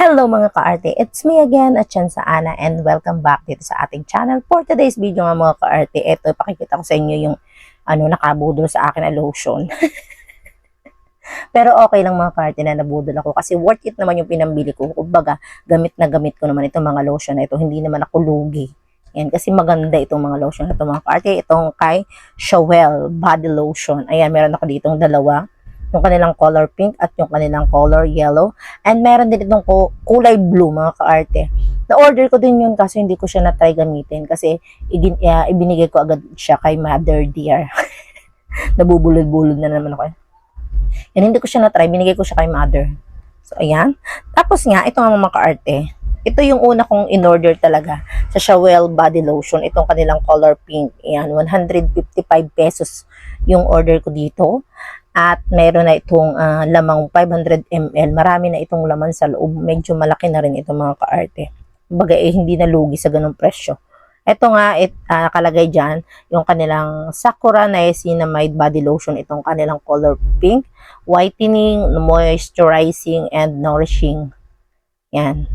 Hello mga ka-arte, it's me again, Atienza Ana, and welcome back dito sa ating channel. For today's video nga mga ka-arte, ito, pakikita ko sa inyo yung nakabudol sa akin na lotion. Pero okay lang mga ka-arte na nabudol ako kasi worth it naman yung pinambili ko. Kumbaga, gamit na gamit ko naman itong mga lotion na ito, hindi naman ako lugi. Yan, kasi maganda itong mga lotion na ito mga ka-arte. Itong kay Shawel Body Lotion. Ayan, meron ako ditong dalawa. Yung kanilang color pink at yung kanilang color yellow. And meron din itong kulay blue mga ka-arte. Na-order ko din yun kasi hindi ko siya na-try gamitin kasi ibinigay ko agad siya kay Mother Dear. Nabubulol-bulol na naman ako. Yan, hindi ko siya na-try, binigay ko siya kay Mother. So, ayan. Tapos nga, ito nga mga ka-arte. Ito yung una kong in-order talaga sa Shawel Body Lotion. Itong kanilang color pink. Ayan, 155 pesos yung order ko dito. At meron na itong lamang 500 ml. Marami na itong laman sa loob. Medyo malaki na rin itong mga ka-arte. Kumbaga hindi na lugi sa ganung presyo. Ito nga, nakalagay dyan, yung kanilang Sakura Niacinamide Body Lotion. Itong kanilang color pink. Whitening, moisturizing, and nourishing. Yan.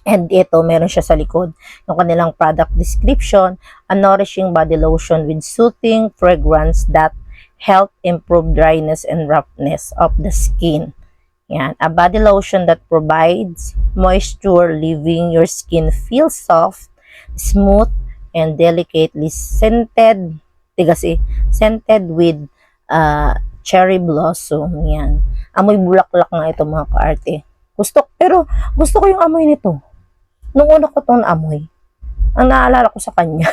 And ito, meron siya sa likod. Yung kanilang product description, a nourishing body lotion with soothing fragrance that help improve dryness and roughness of the skin. Yan. A body lotion that provides moisture, leaving your skin feel soft, smooth, and delicately scented. Scented with cherry blossom. Yan. Amoy bulaklak nga ito mga ka-arte. Pero gusto ko yung amoy nito. Nung una ko itong amoy, ang naalala ko sa kanya,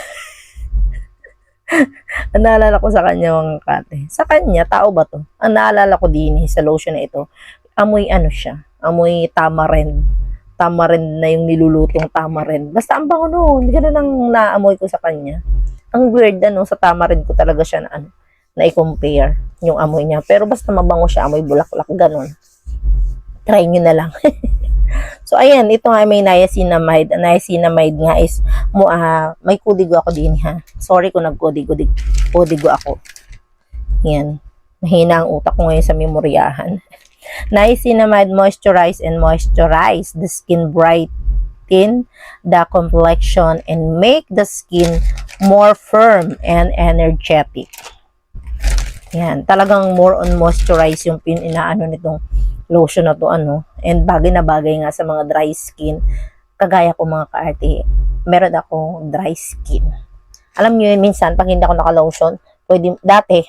ang naalala ko sa kanya mga kate. Sa kanya, tao ba to? Ang naalala ko din sa lotion na ito, amoy siya, amoy tamarind. Tamarind na yung nilulutong tamarind. Basta ang bango no, hindi ka na nang naamoy ko sa kanya. Ang weird sa tamarind ko talaga siya na i-compare yung amoy niya. Pero basta mabango siya, amoy bulaklak, ganun. Try nyo na lang. So, ayan, ito nga may niacinamide. Niacinamide nga is, may kodigo ako din ha. Sorry kung nag-kodigo ako. Yan. Mahina ang utak ko ngayon sa memoryahan. Niacinamide moisturize the skin, brighten the complexion, and make the skin more firm and energetic. Yan. Talagang more on moisturize yung inaano nitong lotion na to and bagay na bagay nga sa mga dry skin kagaya ko mga ka-arte. Meron ako dry skin. Alam niyo yun, minsan pag hindi ako naka-lotion, dati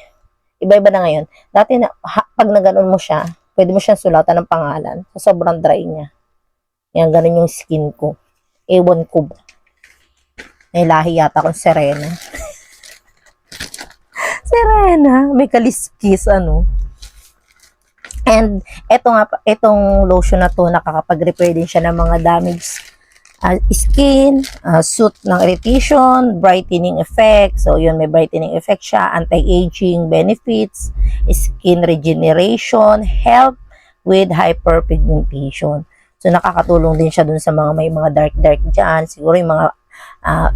iba-iba na ngayon. Dati pag naganon mo siya, pwede mo siyang sulatan ng pangalan sa sobrang dry niya. Yan, ganun yung skin ko. Ewan ko ba. May lahi yata akong Serena. Serena, may kaliskis And itong lotion na to, nakakapag-repair din siya ng mga damaged skin, suit ng irritation, brightening effect. So, yun, may brightening effect siya, anti-aging benefits, skin regeneration, help with hyperpigmentation. So, nakakatulong din siya dun sa may mga dark dyan. Siguro yung mga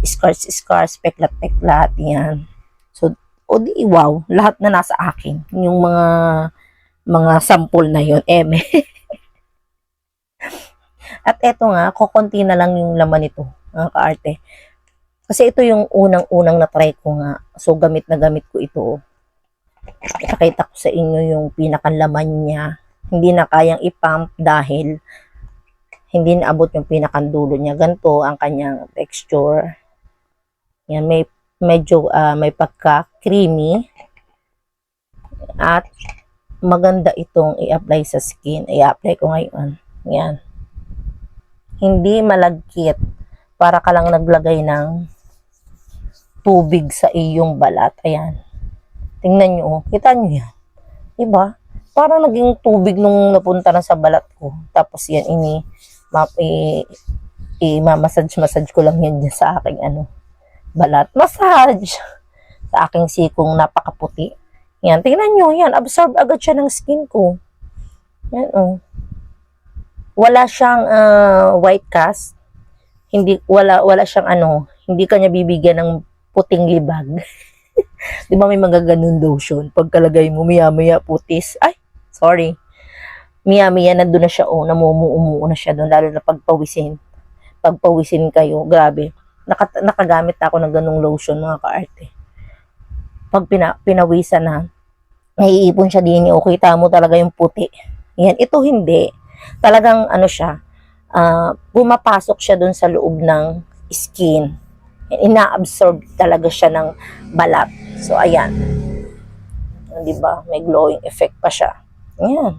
scars, peklat, yan. So, wow, lahat na nasa akin. Yung mga sample na yun, At eto nga, kukunti na lang yung laman nito, mga ka-arte. Kasi ito yung unang na-try ko nga. So, gamit na gamit ko ito. Pakita ko sa inyo yung pinakalaman niya. Hindi na kayang ipump dahil hindi naabot yung pinakandulo niya. Ganito ang kanyang texture. Yan, medyo may pagka-creamy. At maganda itong i-apply sa skin. I-apply ko ngayon. Yan. Hindi malagkit. Para ka lang naglagay ng tubig sa iyong balat. Ayan. Tingnan nyo. Kita nyo yan. Diba? Parang naging tubig nung napunta na sa balat ko. Tapos yan, i-massage ko lang yan sa aking balat. Massage! Sa aking sikong napakaputi. Yan, tingnan nyo, yan, absorb agad siya ng skin ko. Yan, Wala siyang white cast. Wala siyang hindi kanya bibigyan ng puting libag. Di ba may mga ganun lotion? Pagkalagay mo, maya-maya putis. Ay, sorry. Miya-miya nandun na siya, oh, namumuumuo na siya doon, lalo na pagpawisin. Pagpawisin kayo, grabe. Nakagamit na ako ng ganung lotion, mga kaarte. Pag pinawisan na, naiipon siya din, o kita mo talaga yung puti. Yan, ito hindi. Talagang ano siya, pumapasok siya doon sa loob ng skin. Ina-absorb talaga siya ng balat. So, ayan. Diba? May glowing effect pa siya. Ayan.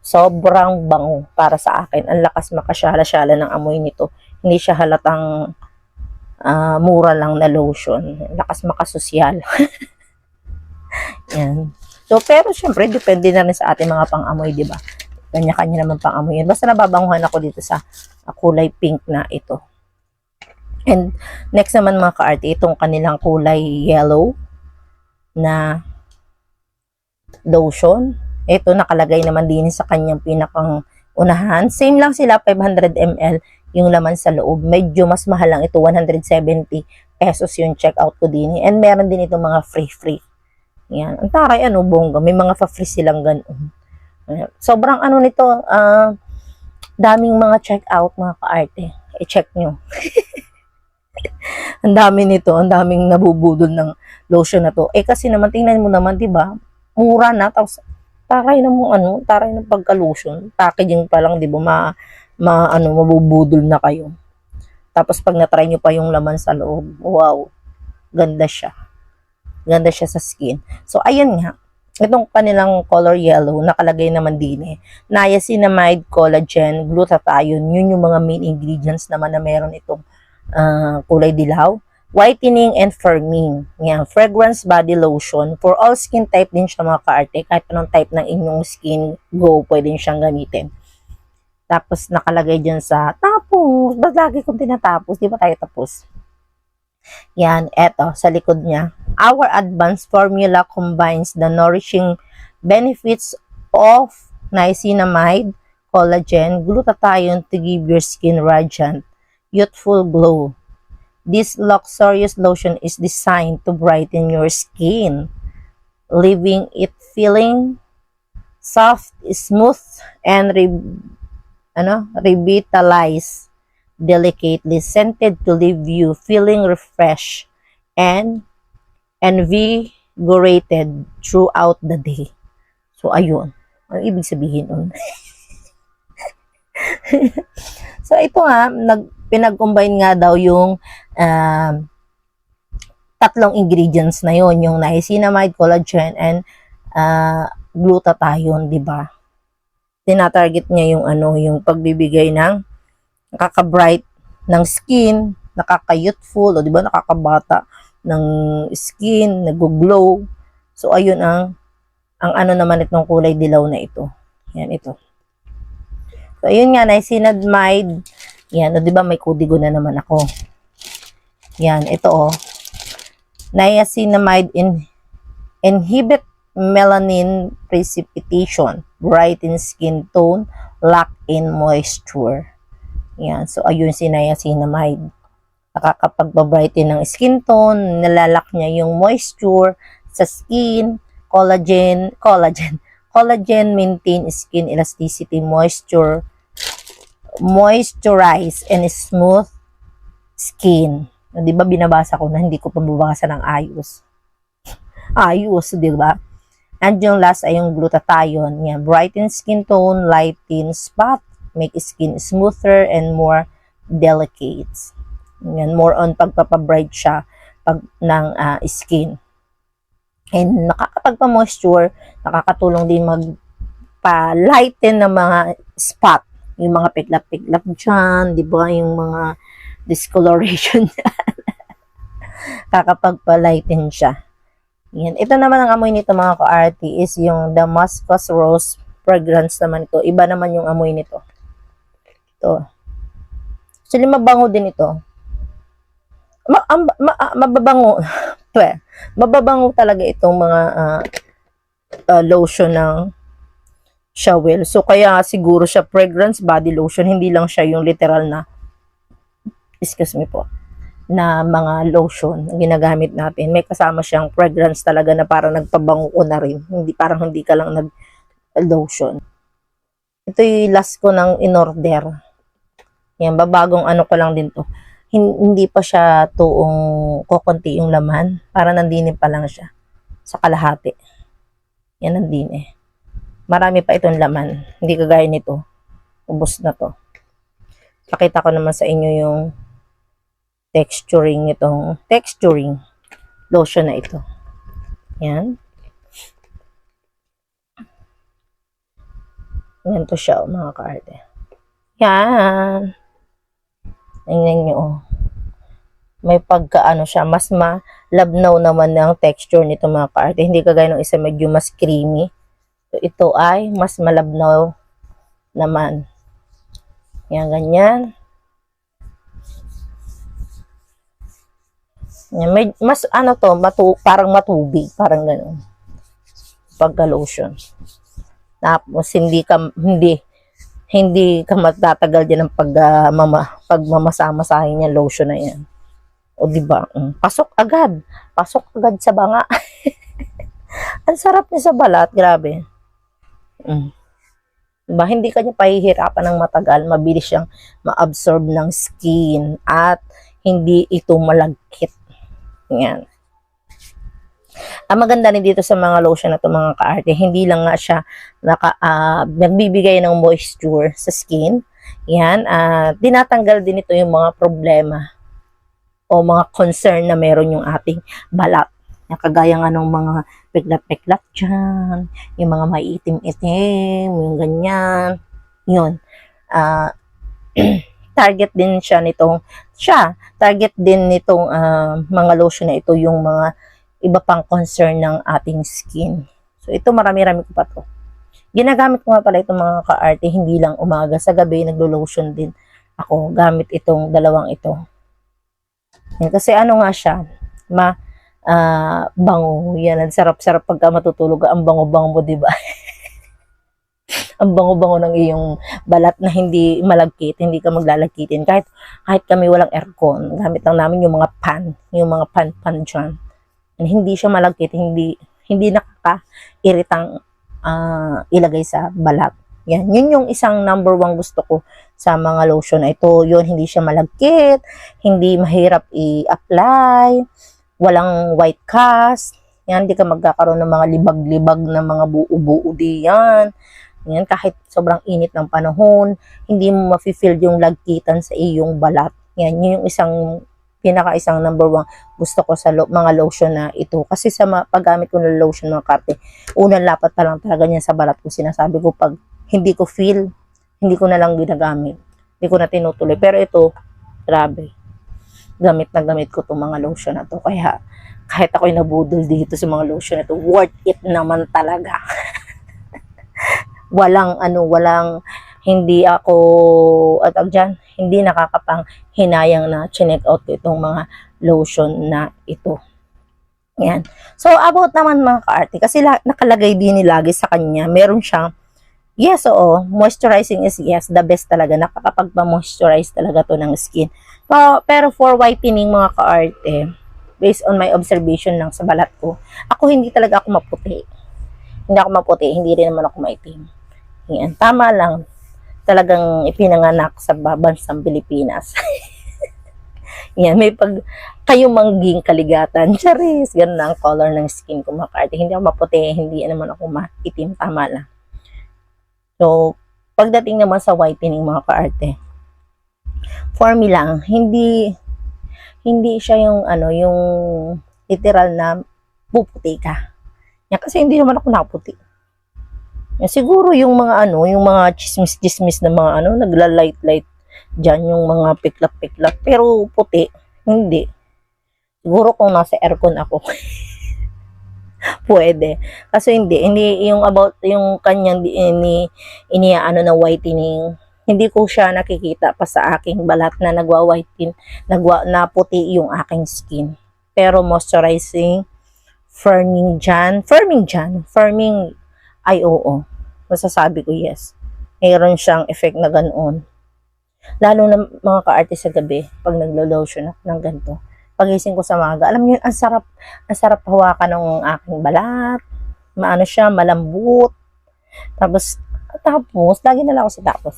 Sobrang bango para sa akin. Ang lakas makasyala-syala ng amoy nito. Hindi siya halatang mura lang na lotion. Lakas makasosyal. Yan. So, pero syempre, depende na rin sa ating mga pang-amoy, di ba? Kanya-kanya naman pang-amoy yun. Basta nababanguhan ako dito sa kulay pink na ito. And next naman mga ka-arte, itong kanilang kulay yellow na lotion. Ito nakalagay naman din sa kanyang pinakang unahan. Same lang sila, 500 ml yung laman sa loob. Medyo mas mahal lang ito, 170 pesos yung checkout ko din. And meron din itong mga free. Yan. Ang taray, ano, bongga. May mga free silang ganun. Sobrang ano nito, daming mga checkout, mga ka-arte. I-check nyo. Ang dami nito, ang daming nabubudol ng lotion na to. Kasi naman, tingnan mo naman, di ba? Mura na, tapos taray ng pagka-lotion. Packaging pa lang, di ba? Mabubudol na kayo. Tapos pag na-try nyo pa yung laman sa loob, wow, ganda siya. Ganda siya sa skin. So, ayan nga. Itong kanilang color yellow, nakalagay naman din niacinamide, collagen, glutathione. Yun yung mga main ingredients naman na meron itong kulay dilaw. Whitening and firming. Yan. Fragrance body lotion. For all skin type din siya, mga ka-arte. Kahit anong type ng inyong skin, pwede siyang gamitin. Tapos, nakalagay dyan sa tapos. Ba't lagi kong tinatapos? Di ba tayo tapos? Yan. Eto, sa likod niya. Our advanced formula combines the nourishing benefits of niacinamide, collagen, glutathione to give your skin radiant, youthful glow. This luxurious lotion is designed to brighten your skin, leaving it feeling soft, smooth, and revitalized, delicately scented to leave you feeling refreshed and invigorated throughout the day. So, ayun. Ano ibig sabihin nun? So, ito nga, pinag-combine nga daw yung tatlong ingredients na yon, yung niacinamide, collagen, and glutathione, di ba? Tinatarget niya yung yung pagbibigay ng nakaka-bright ng skin, nakaka-youthful, o di ba, nakakabata ng skin, nag-glow. So, ayun ang ano naman itong kulay dilaw na ito. Yan, ito. So, ayun nga, niacinamide. Yan, o, di ba, may kudigo na naman ako. Yan, ito, niacinamide inhibit melanin precipitation, brighten skin tone, lock in moisture. Yan, so, ayun si niacinamide. Nakakapagbabrighten ng skin tone, nalalak niya yung moisture sa skin, collagen maintain skin elasticity, moisturize and smooth skin. Di ba binabasa ko na, hindi ko pababasa ng ayos. Ayos, di ba? And yung last ay yung glutathione. Yan, brighten skin tone, lighten spot, make skin smoother and more delicate. Yan, more on pagpapabright siya ng skin. And nakakapagpa-moisture, nakakatulong din magpa-lighten ng mga spot. Yung mga piklap-piklap dyan, di ba? Yung mga discoloration dyan. Kakapagpa-lighten siya. Yan. Ito naman ang amoy nito, mga ka-arte, is yung Damascus Rose fragrance naman ito. Iba naman yung amoy nito. Ito. Actually, mabango din ito. Mababango. Mababango talaga itong mga lotion ng Shawel. So, kaya siguro siya fragrance body lotion. Hindi lang siya yung literal na, excuse me po, na mga lotion na ginagamit natin. May kasama siyang fragrance talaga na parang nagpabango ko na rin. Parang hindi ka lang lotion. Ito yung last ko ng in-order. Yan, babagong ano ko lang din to. Hindi pa siya tuong kokonti yung laman. Para nandini pa lang siya. Sa kalahati. Yan, nandini. Marami pa itong laman. Hindi kagaya nito. Ubos na to. Pakita ko naman sa inyo yung texturing lotion na ito. Yan. Ganito siya, mga kaarte. Yan. Tingnan nyo, oh. May pagkaano siya. Mas malabnaw naman ng texture nito, mga kaarte. Hindi kagaya ng isa medyo mas creamy. So, ito ay mas malabnaw naman. Yan, ganyan. Yan, mas ano to, parang matubig. Parang gano'n. Pagka-lotion. Tapos hindi ka matatagal din ng pagmamasa-masahin niya lotion na yan. O di ba? Pasok agad sa banga. Ang sarap niya sa balat, grabe. Diba? Hindi ka niya pahihirapan ng matagal, mabilis siyang ma-absorb ng skin at hindi ito malagkit. Yan. Ang maganda rin dito sa mga lotion na ito, mga kaarte, hindi lang nga siya nagbibigay ng moisture sa skin. Yan, tinatanggal din ito yung mga problema o mga concern na meron yung ating balat. Kagaya nga ng mga peklat-peklat dyan, yung mga maiitim-itim, yung ganyan. Yun. Target din nitong mga lotion na ito yung mga iba pang concern ng ating skin. So, ito marami-rami ko pa to. Ginagamit ko nga pala itong mga ka-arte, hindi lang umaga. Sa gabi, naglo-lotion din ako gamit itong dalawang ito. Yan, kasi ano nga siya, bango. Yan, ang sarap-sarap pagka matutulog. Ang bango-bango mo, diba? Ang bango-bango ng iyong balat na hindi malagkit, hindi ka maglalagkitin. Kahit kami walang aircon, gamit lang namin yung mga pan dyan. And hindi siya malagkit, hindi nakaka-iritang ilagay sa balat. Yan, yun yung isang number 1 gusto ko sa mga lotion na ito. Yun, hindi siya malagkit, hindi mahirap i-apply, walang white cast. Yan, hindi ka magkakaroon ng mga libag-libag na mga buo-buo diyan. Yan, kahit sobrang init ng panahon, hindi mo mafe-feel yung lagkitan sa iyong balat. Yan, yun yung pinaka-isang number 1 gusto ko sa mga lotion na ito. Kasi sa paggamit ko ng lotion, mga karte, unang lapat pa lang talaga niya sa balat ko. Sinasabi ko, pag hindi ko feel, hindi ko na lang ginagamit. Hindi ko na tinutuloy. Pero ito, grabe. Gamit na gamit ko itong mga lotion na to. Kaya, kahit ako'y nabudol dito sa mga lotion na to, worth it naman talaga. walang hindi ako hindi nakakapang hinayang na chinek out itong mga lotion na ito. Yan. So, about naman mga ka-arte, kasi nakalagay din lagi sa kanya, meron siyang, yes, oo, moisturizing is yes, the best talaga, nakakapagpa-moisturize talaga to ng skin. Pero for whitening mga ka-arte, based on my observation lang sa balat ko, hindi talaga ako maputi. Hindi rin naman ako maitim. Yan, tama lang. Talagang ipinanganak sa bansang Pilipinas. Yan, may kayo mangging kaligatan. Charis, ganun na ang color ng skin ko, mga ka-arte. Hindi ako maputi, hindi naman ako maitim, tama lang. So, pagdating naman sa whitening, mga ka-arte, for me lang, hindi siya yung yung literal na puputi ka. Yan, kasi hindi naman ako naputi. Yan, siguro yung mga yung mga chismis na mga nagla-light dyan, yung mga piklap-piklap, pero puti, hindi. Siguro kung nasa aircon ako, pwede. Kasi hindi yung about yung kanyang na whitening, hindi ko siya nakikita pa sa aking balat na nagwa-whiten, naputi yung aking skin. Pero moisturizing, firming ay oo. Masasabi ko yes. Mayroon siyang effect na ganoon. Lalo na mga ka-arte sa gabi, pag naglo-lotion ako ng ganito. Pagising ko sa maga, alam niyo, ang sarap hawakan ng aking balat. Maano siya, malambot. Tapos, lagi na lang ako sa tapos.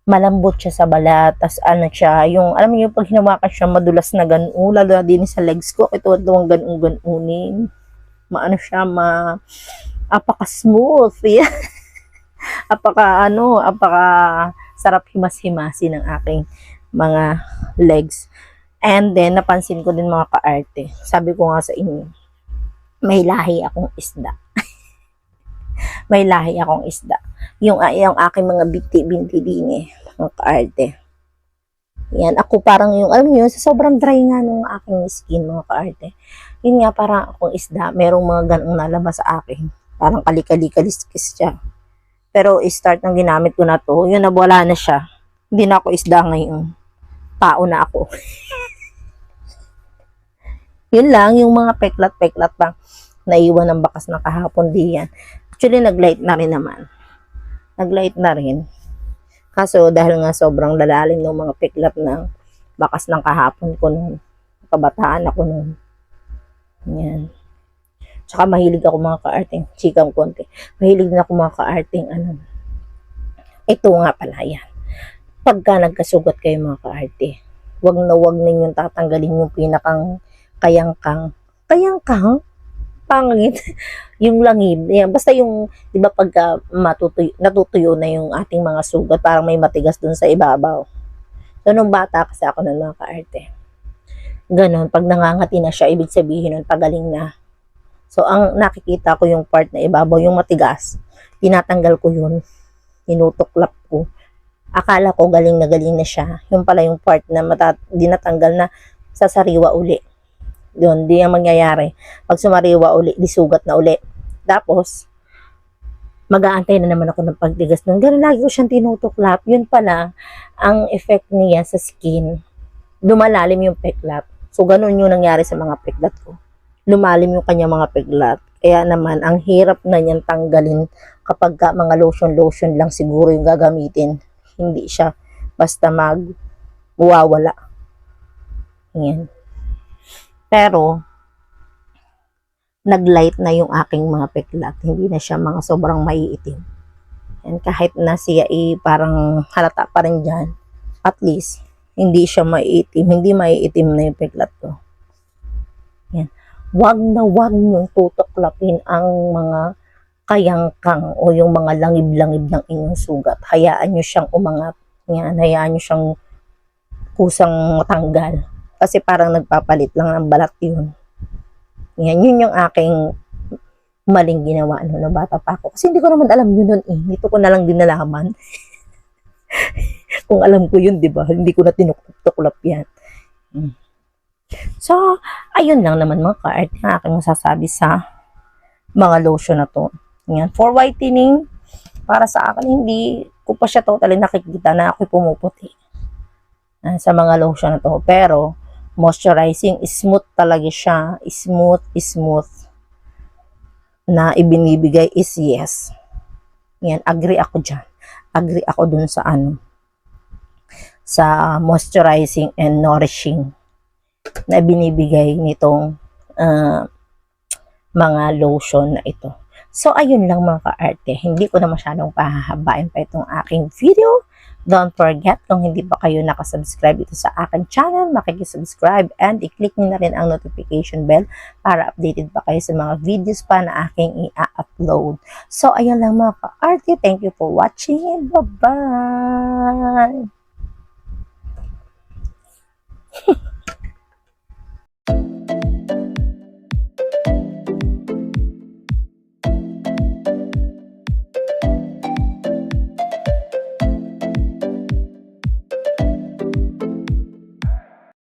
Malambot siya sa balat, tas ano siya, yung, alam mo yung pag hinawakan siya, madulas na ganun, lalo na din sa legs ko, ito ang ganun-ganunin. Maano siya, apaka-smooth, yeah. apaka sarap himas-himasi ng aking mga legs. And then, napansin ko din mga kaarte, sabi ko nga sa inyo, may lahi akong isda. May lahi akong isda. Yung aking mga binti-binti din mga kaarte. Yan, ako parang yung, alam niyo, sa sobrang dry nga nung aking skin, mga kaarte. Yun nga, parang akong isda, merong mga ganong nalabas sa akin. Parang kalikali-kaliskis siya. Pero, start ng ginamit ko na to, yun, nawala na siya. Hindi na ako isda ngayon. Tao na ako. Yun lang, yung mga peklat-peklat pa, naiwan ng bakas na kahapon diyan. Actually, naglight na rin naman. Naglight na rin. Kaso, dahil nga sobrang lalalim ng mga peklat ng bakas ng kahapon ko noon. Kabataan ako noon. Yan. Tsaka mahilig ako mga kaarting, chikang konti. Mahilig na ako mga kaarting, ito nga pala yan. Pagka nagkasugat kayo mga kaarte, wag na wag ninyong tatanggalin yung pinakang kayangkang, pangit, yung langib. Yan, basta yung, di ba pagka natutuyo na yung ating mga sugat, parang may matigas dun sa ibabaw. So, nung bata kasi ako ng mga kaarte, ganon, pag nangangati na siya, ibig sabihin nun, pagaling na. So, ang nakikita ko yung part na ibabaw, yung matigas, tinatanggal ko yun, tinutuklap ko. Akala ko galing na siya. Yung pala yung part na dinatanggal na sasariwa uli. Doon, di ang mangyayari. Pag sumariwa uli, disugat na uli. Tapos, mag-aantay na naman ako ng pagtigas nun. Ganun lagi ko siyang tinutuklap. Yun pala, ang effect niya sa skin, lumalalim yung peklat. So, ganun yung nangyari sa mga peklat ko. Lumalim yung kanya mga peklat. Kaya naman, ang hirap na niyan tanggalin kapag mga lotion lang siguro yung gagamitin. Hindi siya basta mawawala. Yan. Pero, naglight na yung aking mga peklat. Hindi na siya mga sobrang maiitim. And kahit na siya parang halata pa rin dyan, at least, hindi siya maiitim. Hindi maiitim na yung peklat ko. Yan. Wag na wag niyong tutuklapin ang mga kayangkang o yung mga langib-langib ng inyong sugat. Hayaan nyo siyang umangat. Yan. Hayaan nyo siyang kusang matanggal. Kasi parang nagpapalit lang ng balat yun. Yan, yun yung aking maling ginawa no bata pa ako. Kasi hindi ko naman alam yun nun eh. Dito ko na lang din nalaman. Kung alam ko yun, di ba? Hindi ko na tinuklap yan. So, ayun lang naman mga ka-art yung aking masasabi sa mga lotion na to. Yan. For whitening, para sa akin, hindi ko pa siya totally nakikita na ako'y pumuputi sa mga lotion na to. Pero, moisturizing, smooth talaga siya. Smooth na ibinibigay is yes. Yan, agree ako dyan. Agree ako dun sa sa moisturizing and nourishing na binibigay nitong mga lotion na ito. So, ayun lang mga ka-arte. Hindi ko na masyadong pahahabain pa itong aking video. Don't forget, kung hindi pa kayo nakasubscribe ito sa aking channel, makikisubscribe and i-click nyo na rin ang notification bell para updated pa kayo sa mga videos pa na aking i-upload. So, ayun lang mga ka-arte. Thank you for watching and bye-bye!